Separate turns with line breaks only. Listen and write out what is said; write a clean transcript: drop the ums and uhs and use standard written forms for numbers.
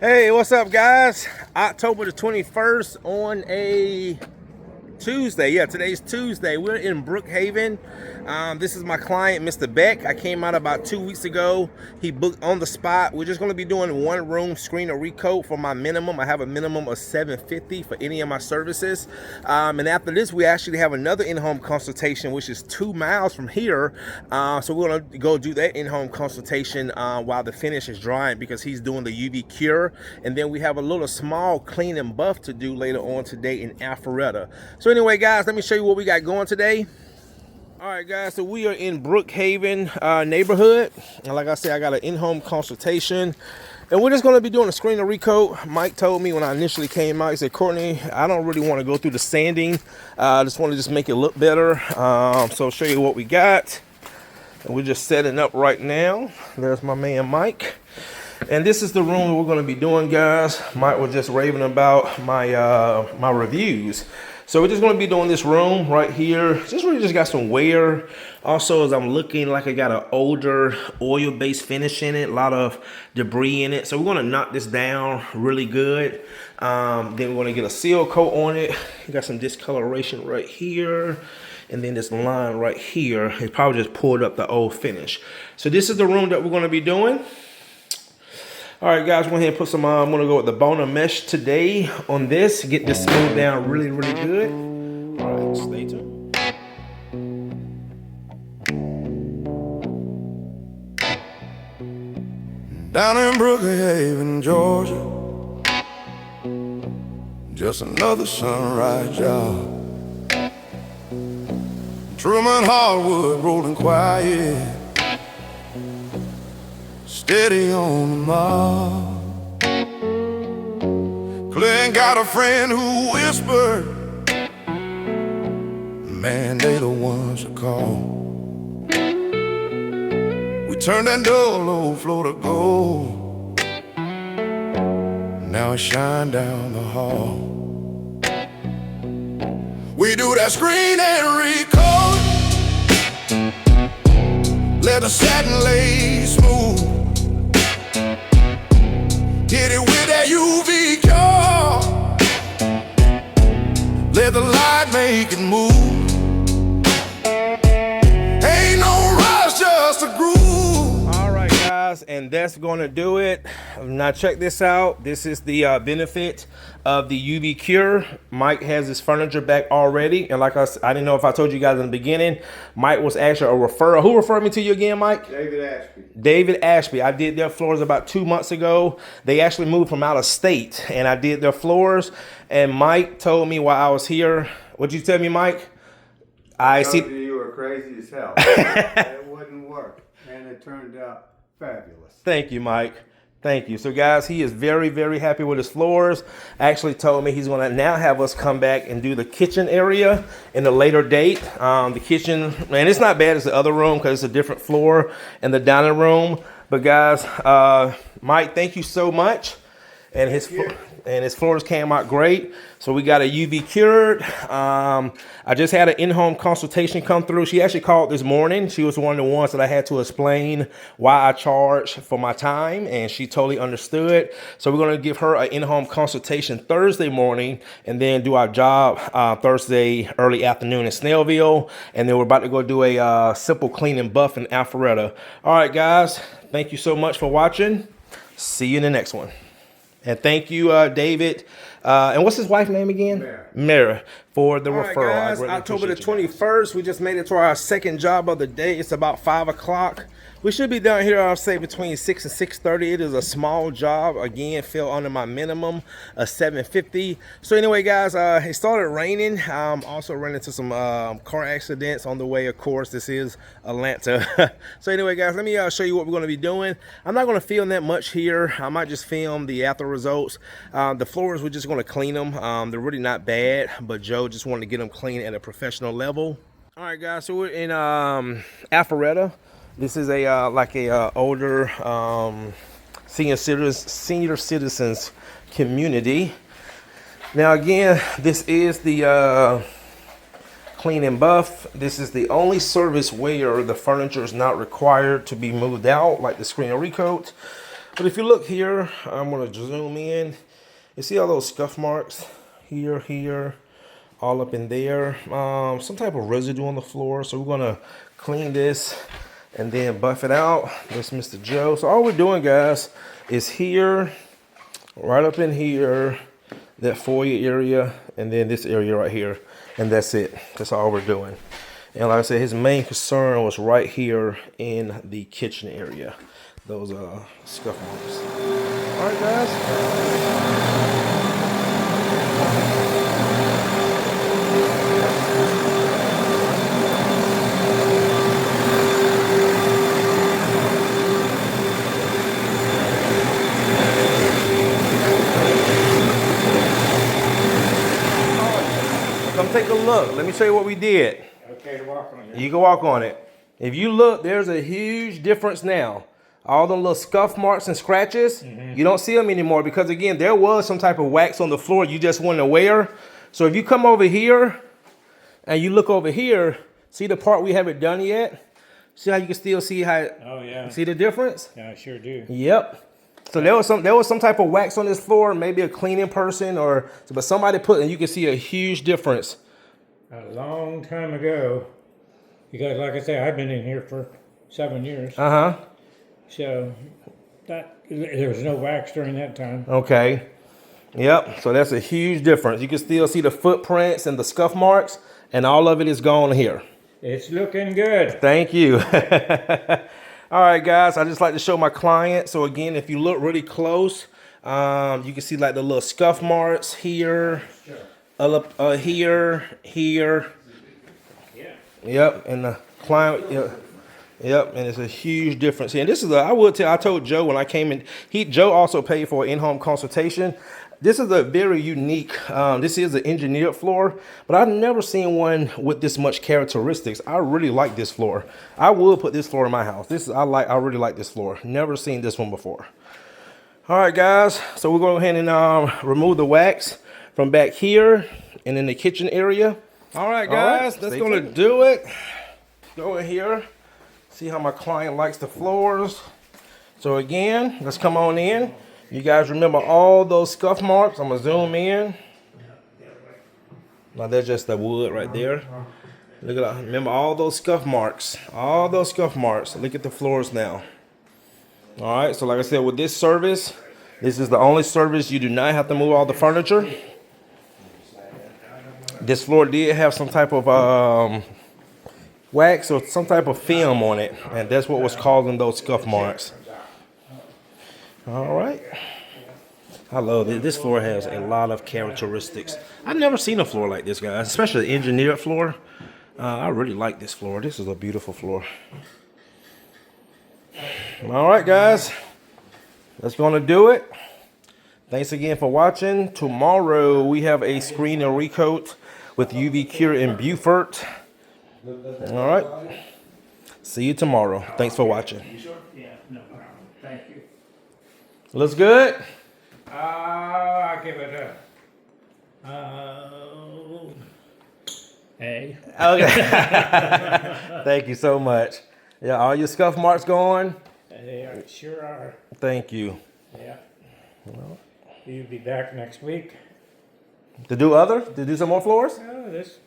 Hey, what's up, guys? October the 21st on a Tuesday. Yeah, today's Tuesday. We're in Brookhaven. This is my client, Mr. Beck. I came out about 2 weeks ago. He booked on the spot. We're just going to be doing one room screen or recoat for my minimum. I have a minimum of $750 for any of my services. And after this, we actually have another in-home consultation, which is 2 miles from here. So we're going to go do that in-home consultation while the finish is drying, because he's doing the UV cure. And then we have a little small clean and buff to do later on today in Alpharetta. So anyway, guys, let me show you what we got going today. All right, guys, so we are in Brookhaven neighborhood. And like I said, I got an in-home consultation. And we're just going to be doing a screen and recoat. Mike told me when I initially came out, he said, Courtney, I don't really want to go through the sanding. I just want to just make it look better. So I'll show you what we got. And we're just setting up right now. There's my man, Mike. And this is the room that we're going to be doing, guys. Mike was just raving about my reviews. So we're just going to be doing this room right here. Just got some wear. Also, as I'm looking, like I got an older oil-based finish in it, a lot of debris in it. So we're going to knock this down really good. Then we're going to get a seal coat on it. You got some discoloration right here. And then this line right here, it probably just pulled up the old finish. So this is the room that we're going to be doing. All right, guys, go ahead and put some, I'm gonna go with the Bona mesh today on this, get this smoothed down really, really good. All right, stay tuned.
Down in Brookhaven, Georgia, just another sunrise job. Truman, Hardwood, rolling quiet, steady on the mob. Clint got a friend who whispered, man, they the ones to call. We turned that dull old floor to gold. Now it shine down the hall. We do that screen and recoat, let the satin lay smooth. Hit it with that UV cure, let the light make it move. Ain't no rush, just a groove.
All right, guys, and that's going to do it. Now check this out. This is the benefit of the UV cure. Mike has his furniture back already, and like I didn't know if I told you guys in the beginning, Mike was actually a referral. Who referred me to you again, Mike?
David Ashby.
David Ashby. I did their floors about 2 months ago. They actually moved from out of state, and I did their floors. And Mike told me while I was here, what'd you tell me, Mike?
I told you were crazy as hell. It wouldn't work, and it turned out fabulous.
Thank you, Mike. Thank you. So, guys, he is very, very happy with his floors. Actually told me he's going to now have us come back and do the kitchen area in a later date. The kitchen, man, it's not bad as the other room because it's a different floor and the dining room. But, guys, Mike, thank you so much. And his floors came out great. So we got a UV cured. I just had an in-home consultation come through. She actually called this morning. She was one of the ones that I had to explain why I charge for my time, and she totally understood. So we're going to give her an in-home consultation Thursday morning, and then do our job Thursday early afternoon in Snellville. And then we're about to go do a simple clean and buff in Alpharetta. All right, guys. Thank you so much for watching. See you in the next one. And thank you, David. And what's his wife's name again? Mary, for the referral.
Right, guys,
October the 21st, we just made it to our second job of the day. It's about 5 o'clock. We should be down here, I'll say, between 6 and 6:30. It is a small job. Again, fell under my minimum of $750. So anyway, guys, it started raining. Also ran into some car accidents on the way. Of course, this is Atlanta. So anyway, guys, let me show you what we're going to be doing. I'm not going to film that much here. I might just film the after results. The floors, we're just going to clean them. They're really not bad, but Joe just wanted to get them clean at a professional level. All right, guys, so we're in Alpharetta. This is a older senior citizens community. Now again, this is the clean and buff. This is the only service where the furniture is not required to be moved out, like the screen and recoat. But if you look here, I'm gonna zoom in. You see all those scuff marks here, all up in there. Some type of residue on the floor. So we're gonna clean this and then buff it out. That's Mr. Joe. So all we're doing, guys, is here, right up in here, that foyer area, and then this area right here, and that's it. That's all we're doing. And like I said, his main concern was right here in the kitchen area, those scuff marks. All right, guys. Come take a look. Let me show you what we did.
Okay to walk on it.
You can walk on it. If you look, there's a huge difference now. All them little scuff marks and scratches, you don't see them anymore because, again, there was some type of wax on the floor you just wasn't aware. So if you come over here and you look over here, see the part we haven't done yet? See how you can still see how,
Oh yeah.
see the difference?
Yeah, I sure do.
Yep. So there was some type of wax on this floor, maybe a cleaning person but somebody put, and you can see a huge difference.
A long time ago, because like I say, I've been in here for 7 years.
Uh-huh.
So there was no wax during that time.
Okay. Yep. So that's a huge difference. You can still see the footprints and the scuff marks, and all of it is gone here.
It's looking good.
Thank you. All right, guys. I just like to show my client. So again, if you look really close, you can see like the little scuff marks here, here.
Yeah.
Yep. And the client. Yep, and it's a huge difference here. And this is I told Joe when I came in, Joe also paid for an in-home consultation. This is a very unique, this is an engineered floor, but I've never seen one with this much characteristics. I really like this floor. I will put this floor in my house. I really like this floor. Never seen this one before. All right, guys, so we'll go ahead and remove the wax from back here and in the kitchen area. All right, guys, that's gonna do it. Go in here. See how my client likes the floors. So again, let's come on in. You guys remember all those scuff marks? I'm gonna zoom in. Now there's just the wood right there. Look at that. Remember all those scuff marks. All those scuff marks. Look at the floors now. All right, so like I said, with this service, this is the only service you do not have to move all the furniture. This floor did have some type of wax or some type of film on it, and that's what was causing those scuff marks. All right, I love it. This floor has a lot of characteristics. I've never seen a floor like this, guys, especially an engineered floor. I really like this floor. This is a beautiful floor. All right, guys, that's gonna do it. Thanks again for watching. Tomorrow we have a screen and recoat with UV Cure in Beaufort. All right. See you tomorrow. Thanks for watching.
Yeah, no problem. Thank you.
Looks good?
I'll give it a A.
Okay. Thank you so much. Yeah, all your scuff marks gone?
They sure are.
Thank you.
Yeah. You'll be back next week.
To do some more floors?
Oh, this